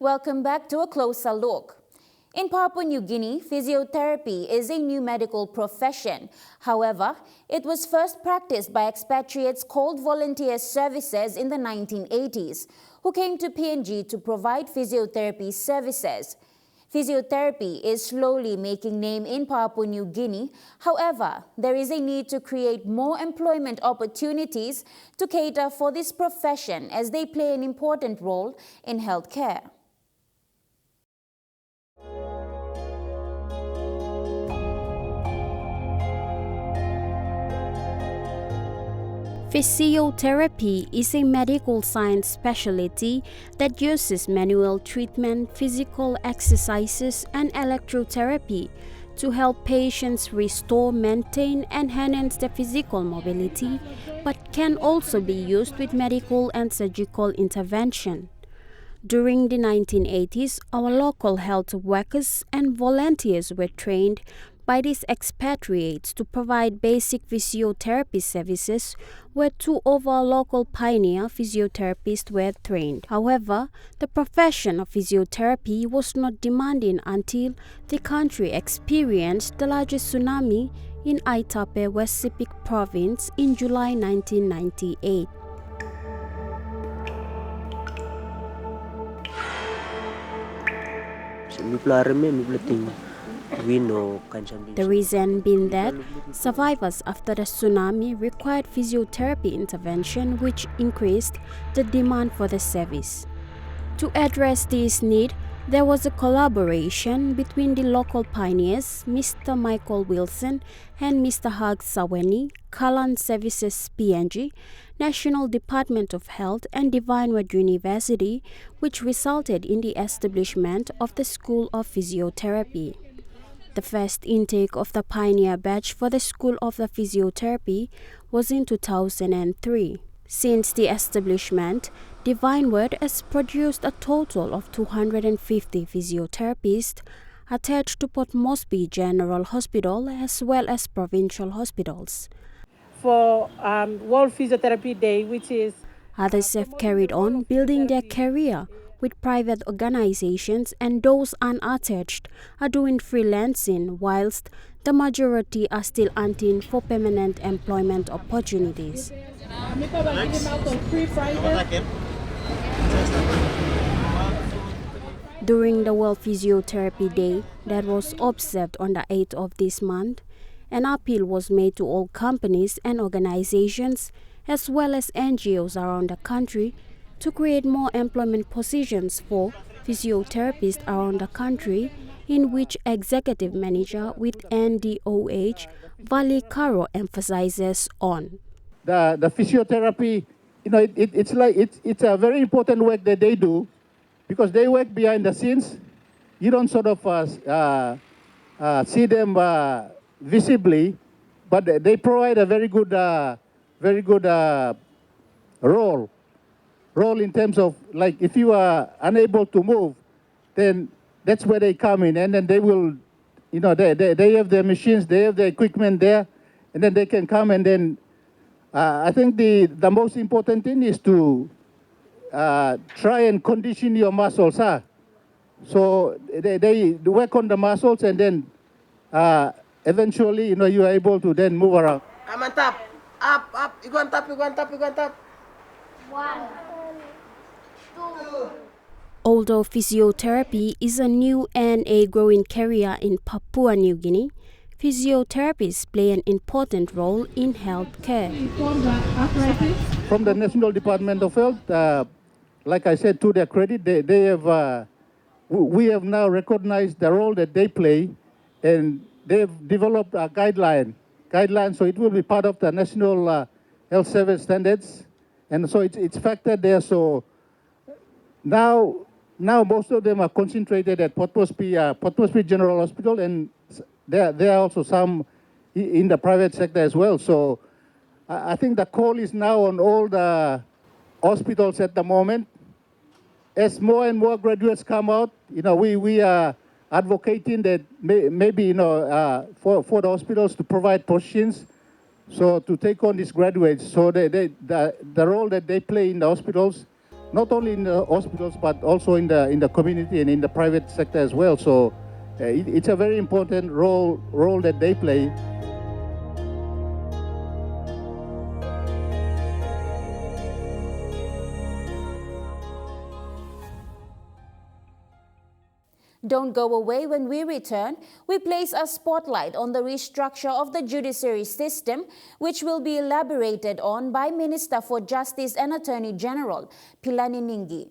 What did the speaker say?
Welcome back to a closer look. In Papua New Guinea, physiotherapy is a new medical profession. However, it was first practiced by expatriates called volunteer services in the 1980s, who came to PNG to provide physiotherapy services. Physiotherapy is slowly making name in Papua New Guinea. However, there is a need to create more employment opportunities to cater for this profession as they play an important role in healthcare. Physiotherapy is a medical science specialty that uses manual treatment, physical exercises, and electrotherapy to help patients restore, maintain, and enhance their physical mobility, but can also be used with medical and surgical intervention. During the 1980s, our local health workers and volunteers were trained by these expatriates to provide basic physiotherapy services, where two of our local pioneer physiotherapists were trained. However, the profession of physiotherapy was not demanding until the country experienced the largest tsunami in Aitape, West Sepik Province in July 1998. The reason being that survivors after the tsunami required physiotherapy intervention, which increased the demand for the service. To address this need, there was a collaboration between the local pioneers, Mr. Michael Wilson and Mr. Hag Saweni, Kalan Services PNG, National Department of Health, and Divine Word University, which resulted in the establishment of the School of Physiotherapy. The first intake of the pioneer batch for the School of the Physiotherapy was in 2003. Since the establishment, Divine Word has produced a total of 250 physiotherapists attached to Port Moresby General Hospital as well as provincial hospitals. For World Physiotherapy Day, which is... Others have carried on building their career with private organizations, and those unattached are doing freelancing, whilst the majority are still hunting for permanent employment opportunities. During the World Physiotherapy Day that was observed on the 8th of this month, an appeal was made to all companies and organizations as well as NGOs around the country to create more employment positions for physiotherapists around the country, in which Executive Manager with NDOH, Vali Karo, emphasizes on. The physiotherapy, it's a very important work that they do, because they work behind the scenes. You don't sort of see them visibly, but they provide a very good role in terms of, like, if you are unable to move, then that's where they come in, and then they will, they have their machines, they have the equipment there, and then they can come, and then I think the most important thing is to try and condition your muscles. So they work on the muscles, and then eventually, you are able to then move around. Come on top, up, you go on top, you go on top, you go on top. 1, 2. Although physiotherapy is a new and a growing career in Papua New Guinea, physiotherapists play an important role in healthcare. From the National Department of Health, like I said, to their credit, we have now recognized the role that they play, and they've developed a guideline, so it will be part of the National Health Service Standards, and so it's factored there. So now most of them are concentrated at Port Moresby General Hospital, and there are also some in the private sector as well. So I think the call is now on all the hospitals at the moment. As more and more graduates come out, we are advocating that maybe for the hospitals to provide positions, so to take on these graduates, so the role that they play in the hospitals not only in the hospitals but also in the community and in the private sector as well. So it's a very important role that they play. Don't go away. When we return, we place a spotlight on the restructure of the judiciary system, which will be elaborated on by Minister for Justice and Attorney General Pilani Ningi.